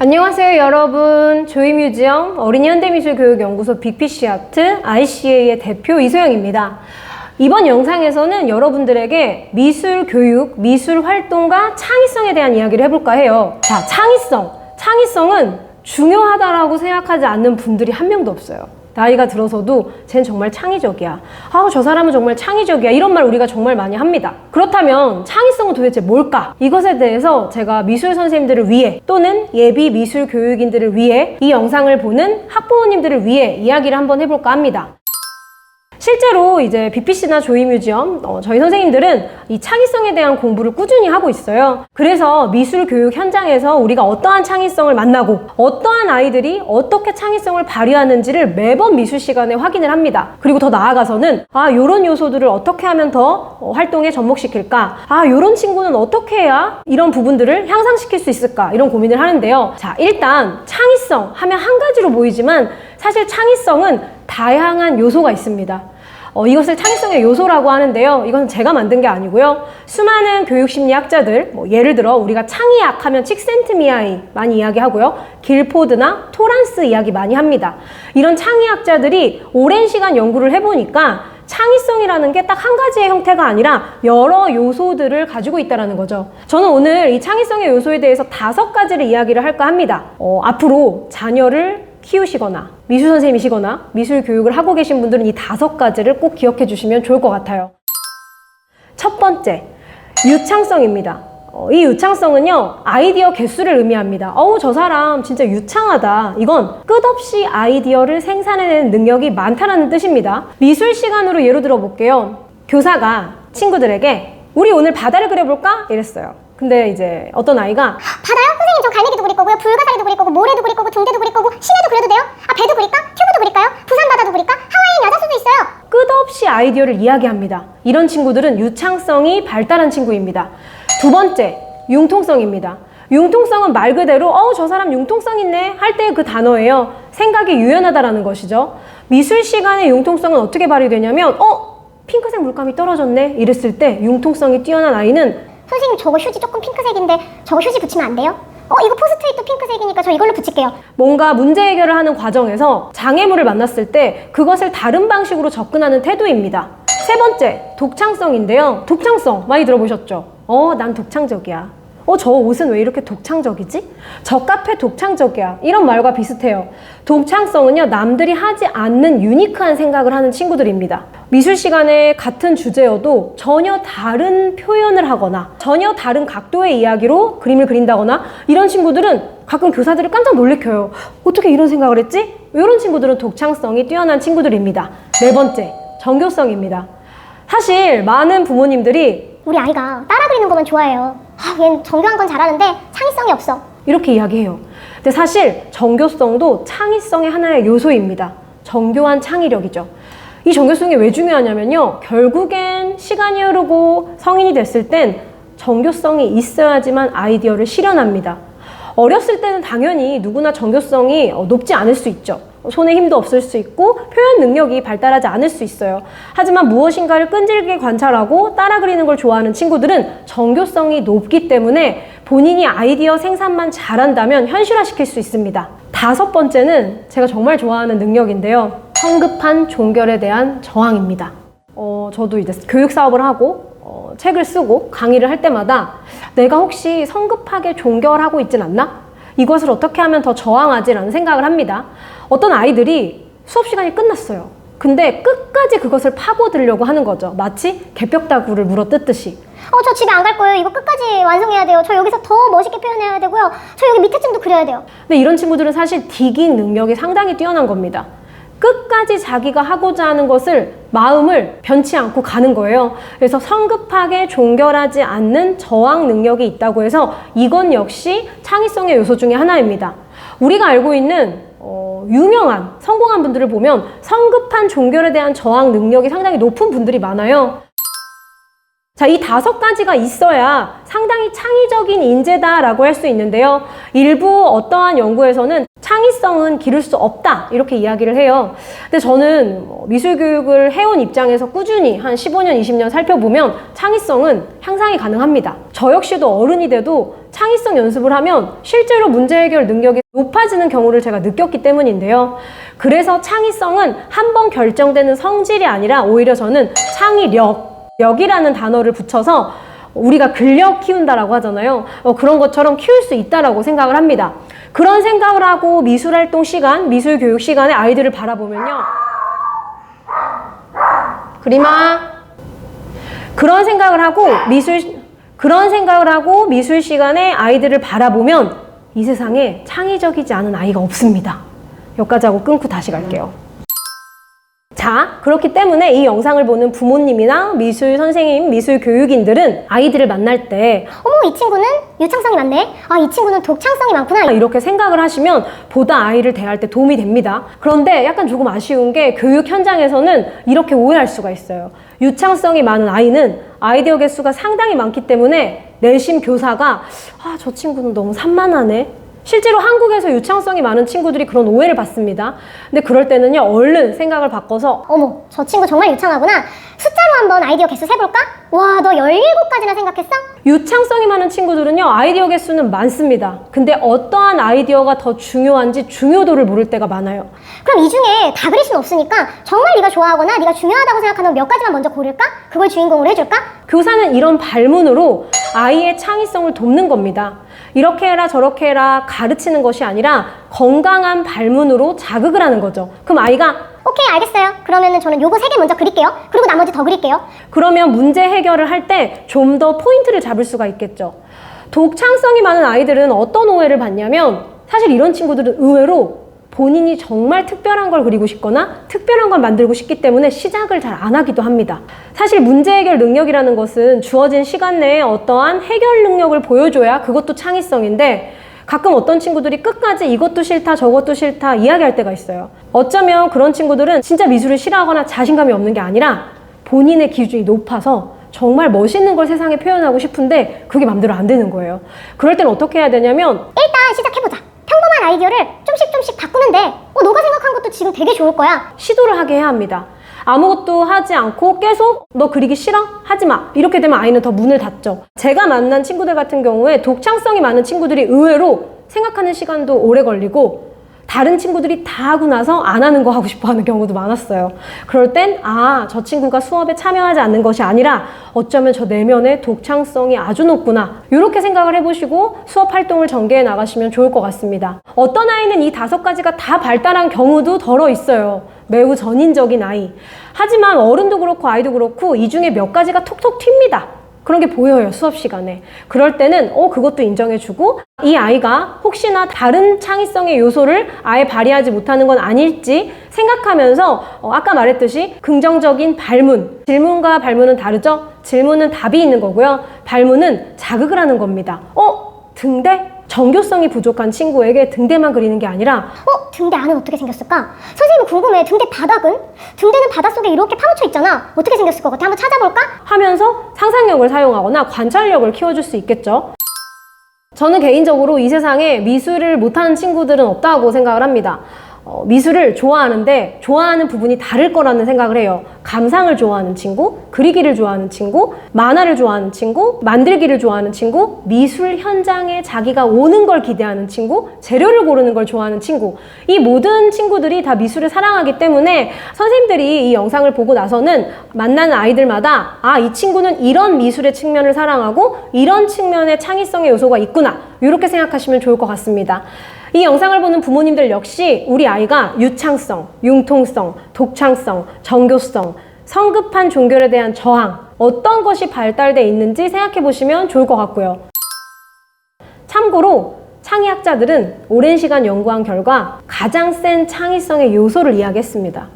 안녕하세요 여러분. 조이뮤지엄 어린이현대미술교육연구소 빅피쉬아트 ICA의 대표 이소영입니다. 이번 영상에서는 여러분들에게 미술교육, 미술활동과 창의성에 대한 이야기를 해볼까 해요. 자, 창의성은 중요하다라고 생각하지 않는 분들이 한 명도 없어요. 나이가 들어서도 쟨 정말 창의적이야. 저 사람은 정말 창의적이야. 이런 말 우리가 정말 많이 합니다. 그렇다면 창의성은 도대체 뭘까? 이것에 대해서 제가 미술 선생님들을 위해 또는 예비 미술 교육인들을 위해 이 영상을 보는 학부모님들을 위해 이야기를 한번 해볼까 합니다. 실제로 이제 빅피쉬나 조이뮤지엄 저희 선생님들은 이 창의성에 대한 공부를 꾸준히 하고 있어요. 그래서 미술 교육 현장에서 우리가 어떠한 창의성을 만나고 어떠한 아이들이 어떻게 창의성을 발휘하는지를 매번 미술 시간에 확인을 합니다. 그리고 더 나아가서는 요런 요소들을 어떻게 하면 더 활동에 접목시킬까? 요런 친구는 어떻게 해야 이런 부분들을 향상시킬 수 있을까? 이런 고민을 하는데요. 자, 일단 창의성 하면 한 가지로 보이지만 사실 창의성은 다양한 요소가 있습니다. 이것을 창의성의 요소라고 하는데요. 이건 제가 만든 게 아니고요. 수많은 교육심리학자들, 예를 들어 우리가 창의학 하면 칙센트미아이 많이 이야기하고요. 길포드나 토란스 이야기 많이 합니다. 이런 창의학자들이 오랜 시간 연구를 해보니까 창의성이라는 게 딱 한 가지의 형태가 아니라 여러 요소들을 가지고 있다는 거죠. 저는 오늘 이 창의성의 요소에 대해서 5가지를 이야기를 할까 합니다. 앞으로 자녀를 키우시거나 미술 선생님이시거나 미술 교육을 하고 계신 분들은 이 5가지를 꼭 기억해 주시면 좋을 것 같아요. 첫 번째, 유창성입니다. 이 유창성은요, 아이디어 개수를 의미합니다. 저 사람 진짜 유창하다. 이건 끝없이 아이디어를 생산해내는 능력이 많다는 뜻입니다. 미술 시간으로 예로 들어 볼게요. 교사가 친구들에게 우리 오늘 바다를 그려볼까? 이랬어요. 근데 이제 어떤 아이가 바다요? 선생님 저 갈매기도 그릴 거고요, 불가사리도 그릴 거고, 모래도 그릴 거고, 등대도 그릴 거고, 시내도 그려도 돼요? 배도 그릴까? 튜브도 그릴까요? 부산 바다도 그릴까? 하와이엔 야자수도 있어요. 끝없이 아이디어를 이야기합니다. 이런 친구들은 유창성이 발달한 친구입니다. 두 번째, 융통성입니다. 융통성은 말 그대로 저 사람 융통성 있네 할 때의 그 단어예요. 생각이 유연하다라는 것이죠. 미술 시간의 융통성은 어떻게 발휘되냐면 핑크색 물감이 떨어졌네 이랬을 때 융통성이 뛰어난 아이는 선생님 저거 휴지 조금 핑크색인데 저거 휴지 붙이면 안 돼요? 이거 포스트잇도 핑크색이니까 저 이걸로 붙일게요. 뭔가 문제 해결을 하는 과정에서 장애물을 만났을 때 그것을 다른 방식으로 접근하는 태도입니다. 세 번째, 독창성인데요. 독창성 많이 들어보셨죠? 난 독창적이야. 저 옷은 왜 이렇게 독창적이지? 저 카페 독창적이야. 이런 말과 비슷해요. 독창성은요, 남들이 하지 않는 유니크한 생각을 하는 친구들입니다. 미술 시간에 같은 주제여도 전혀 다른 표현을 하거나 전혀 다른 각도의 이야기로 그림을 그린다거나 이런 친구들은 가끔 교사들을 깜짝 놀래켜요. 어떻게 이런 생각을 했지? 이런 친구들은 독창성이 뛰어난 친구들입니다. 네 번째, 정교성입니다. 사실 많은 부모님들이 우리 아이가 따라 그리는 것만 좋아해요. 얘는 정교한 건 잘하는데 창의성이 없어. 이렇게 이야기해요. 근데 사실 정교성도 창의성의 하나의 요소입니다. 정교한 창의력이죠. 이 정교성이 왜 중요하냐면요. 결국엔 시간이 흐르고 성인이 됐을 땐 정교성이 있어야지만 아이디어를 실현합니다. 어렸을 때는 당연히 누구나 정교성이 높지 않을 수 있죠. 손에 힘도 없을 수 있고 표현 능력이 발달하지 않을 수 있어요. 하지만 무엇인가를 끈질기게 관찰하고 따라 그리는 걸 좋아하는 친구들은 정교성이 높기 때문에 본인이 아이디어 생산만 잘한다면 현실화시킬 수 있습니다. 5번째는 제가 정말 좋아하는 능력인데요. 성급한 종결에 대한 저항입니다. 저도 이제 교육 사업을 하고 책을 쓰고 강의를 할 때마다 내가 혹시 성급하게 종결하고 있진 않나? 이것을 어떻게 하면 더 저항하지라는 생각을 합니다. 어떤 아이들이 수업 시간이 끝났어요. 근데 끝까지 그것을 파고들려고 하는 거죠. 마치 개벽다구를 물어뜯듯이. 저 집에 안 갈 거예요. 이거 끝까지 완성해야 돼요. 저 여기서 더 멋있게 표현해야 되고요. 저 여기 밑에쯤도 그려야 돼요. 근데 이런 친구들은 사실 디깅 능력이 상당히 뛰어난 겁니다. 끝까지 자기가 하고자 하는 것을 마음을 변치 않고 가는 거예요. 그래서 성급하게 종결하지 않는 저항 능력이 있다고 해서 이건 역시 창의성의 요소 중에 하나입니다. 우리가 알고 있는 유명한 성공한 분들을 보면 성급한 종결에 대한 저항 능력이 상당히 높은 분들이 많아요. 자, 이 5가지가 있어야 상당히 창의적인 인재다라고 할 수 있는데요. 일부 어떠한 연구에서는 창의성은 기를 수 없다 이렇게 이야기를 해요. 근데 저는 미술교육을 해온 입장에서 꾸준히 한 15년, 20년 살펴보면 창의성은 향상이 가능합니다. 저 역시도 어른이 돼도 창의성 연습을 하면 실제로 문제 해결 능력이 높아지는 경우를 제가 느꼈기 때문인데요. 그래서 창의성은 한 번 결정되는 성질이 아니라 오히려 저는 창의력이라는 단어를 붙여서 우리가 근력 키운다라고 하잖아요. 그런 것처럼 키울 수 있다라고 생각을 합니다. 그런 생각을 하고 미술활동 시간, 미술교육 시간에 아이들을 바라보면요. 그림아. 그런 생각을 하고 미술 시간에 아이들을 바라보면 이 세상에 창의적이지 않은 아이가 없습니다. 여기까지 하고 끊고 다시 갈게요. 자, 그렇기 때문에 이 영상을 보는 부모님이나 미술 선생님, 미술 교육인들은 아이들을 만날 때 어머, 이 친구는 유창성이 많네. 아, 이 친구는 독창성이 많구나. 이렇게 생각을 하시면 보다 아이를 대할 때 도움이 됩니다. 그런데 약간 조금 아쉬운 게 교육 현장에서는 이렇게 오해할 수가 있어요. 유창성이 많은 아이는 아이디어 개수가 상당히 많기 때문에 내심 교사가 저 친구는 너무 산만하네. 실제로 한국에서 유창성이 많은 친구들이 그런 오해를 받습니다. 근데 그럴 때는요, 얼른 생각을 바꿔서 어머, 저 친구 정말 유창하구나. 숫자로 한번 아이디어 개수 세볼까? 와, 너 17가지나 생각했어? 유창성이 많은 친구들은요, 아이디어 개수는 많습니다. 근데 어떠한 아이디어가 더 중요한지 중요도를 모를 때가 많아요. 그럼 이 중에 다 그릴 수는 없으니까 정말 네가 좋아하거나 네가 중요하다고 생각하는 몇 가지만 먼저 고를까? 그걸 주인공으로 해줄까? 교사는 이런 발문으로 아이의 창의성을 돕는 겁니다. 이렇게 해라 저렇게 해라 가르치는 것이 아니라 건강한 발문으로 자극을 하는 거죠. 그럼 아이가 오케이, 알겠어요. 그러면은 저는 요거 3개 먼저 그릴게요. 그리고 나머지 더 그릴게요. 그러면 문제 해결을 할 때 좀 더 포인트를 잡을 수가 있겠죠. 독창성이 많은 아이들은 어떤 오해를 받냐면 사실 이런 친구들은 의외로 본인이 정말 특별한 걸 그리고 싶거나 특별한 걸 만들고 싶기 때문에 시작을 잘 안 하기도 합니다. 사실 문제 해결 능력이라는 것은 주어진 시간 내에 어떠한 해결 능력을 보여줘야 그것도 창의성인데 가끔 어떤 친구들이 끝까지 이것도 싫다 저것도 싫다 이야기할 때가 있어요. 어쩌면 그런 친구들은 진짜 미술을 싫어하거나 자신감이 없는 게 아니라 본인의 기준이 높아서 정말 멋있는 걸 세상에 표현하고 싶은데 그게 맘대로 안 되는 거예요. 그럴 땐 어떻게 해야 되냐면 일단 시작해보자. 평범한 아이디어를 좀씩 바꾸면 돼. 너가 생각한 것도 지금 되게 좋을 거야. 시도를 하게 해야 합니다. 아무것도 하지 않고 계속 너 그리기 싫어? 하지 마. 이렇게 되면 아이는 더 문을 닫죠. 제가 만난 친구들 같은 경우에 독창성이 많은 친구들이 의외로 생각하는 시간도 오래 걸리고 다른 친구들이 다 하고 나서 안 하는 거 하고 싶어 하는 경우도 많았어요. 그럴 땐 저 친구가 수업에 참여하지 않는 것이 아니라 어쩌면 저 내면의 독창성이 아주 높구나. 이렇게 생각을 해보시고 수업 활동을 전개해 나가시면 좋을 것 같습니다. 어떤 아이는 이 5가지가 다 발달한 경우도 덜어 있어요. 매우 전인적인 아이. 하지만 어른도 그렇고 아이도 그렇고 이 중에 몇 가지가 톡톡 튑니다. 그런 게 보여요, 수업 시간에. 그럴 때는 그것도 인정해주고 이 아이가 혹시나 다른 창의성의 요소를 아예 발휘하지 못하는 건 아닐지 생각하면서 아까 말했듯이 긍정적인 발문. 질문과 발문은 다르죠? 질문은 답이 있는 거고요. 발문은 자극을 하는 겁니다. 등대? 정교성이 부족한 친구에게 등대만 그리는 게 아니라 등대 안은 어떻게 생겼을까? 선생님 궁금해. 등대 바닥은? 등대는 바닷속에 이렇게 파묻혀 있잖아. 어떻게 생겼을 것 같아? 한번 찾아볼까? 하면서 상상력을 사용하거나 관찰력을 키워줄 수 있겠죠. 저는 개인적으로 이 세상에 미술을 못하는 친구들은 없다고 생각을 합니다. 미술을 좋아하는데 좋아하는 부분이 다를 거라는 생각을 해요. 감상을 좋아하는 친구, 그리기를 좋아하는 친구, 만화를 좋아하는 친구, 만들기를 좋아하는 친구, 미술 현장에 자기가 오는 걸 기대하는 친구, 재료를 고르는 걸 좋아하는 친구. 이 모든 친구들이 다 미술을 사랑하기 때문에 선생님들이 이 영상을 보고 나서는 만나는 아이들마다 이 친구는 이런 미술의 측면을 사랑하고 이런 측면의 창의성의 요소가 있구나. 이렇게 생각하시면 좋을 것 같습니다. 이 영상을 보는 부모님들 역시 우리 아이가 유창성, 융통성, 독창성, 정교성, 성급한 종결에 대한 저항, 어떤 것이 발달돼 있는지 생각해 보시면 좋을 것 같고요. 참고로 창의학자들은 오랜 시간 연구한 결과 가장 센 창의성의 요소를 이야기했습니다.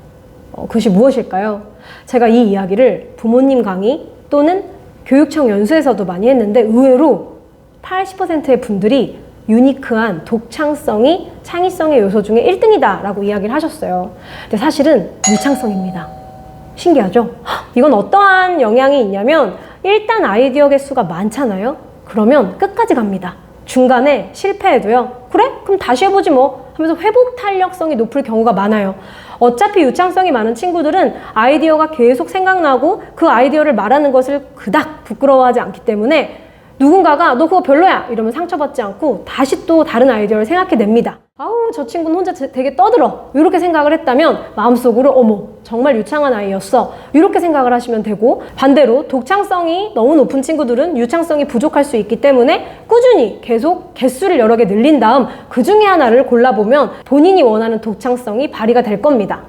그것이 무엇일까요? 제가 이 이야기를 부모님 강의 또는 교육청 연수에서도 많이 했는데 의외로 80%의 분들이 유니크한 독창성이 창의성의 요소 중에 1등이다 라고 이야기를 하셨어요. 근데 사실은 유창성입니다. 신기하죠? 이건 어떠한 영향이 있냐면 일단 아이디어 개수가 많잖아요. 그러면 끝까지 갑니다. 중간에 실패해도요. 그래? 그럼 다시 해보지 뭐 하면서 회복 탄력성이 높을 경우가 많아요. 어차피 유창성이 많은 친구들은 아이디어가 계속 생각나고 그 아이디어를 말하는 것을 그닥 부끄러워하지 않기 때문에 누군가가 너 그거 별로야 이러면 상처받지 않고 다시 또 다른 아이디어를 생각해냅니다. 아우 저 친구는 혼자 되게 떠들어 이렇게 생각을 했다면 마음속으로 어머 정말 유창한 아이였어 이렇게 생각을 하시면 되고, 반대로 독창성이 너무 높은 친구들은 유창성이 부족할 수 있기 때문에 꾸준히 계속 개수를 여러 개 늘린 다음 그 중에 하나를 골라보면 본인이 원하는 독창성이 발휘가 될 겁니다.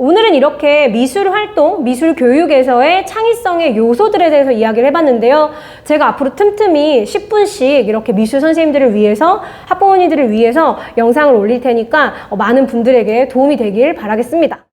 오늘은 이렇게 미술 활동, 미술 교육에서의 창의성의 요소들에 대해서 이야기를 해봤는데요. 제가 앞으로 틈틈이 10분씩 이렇게 미술 선생님들을 위해서, 학부모님들을 위해서 영상을 올릴 테니까 많은 분들에게 도움이 되길 바라겠습니다.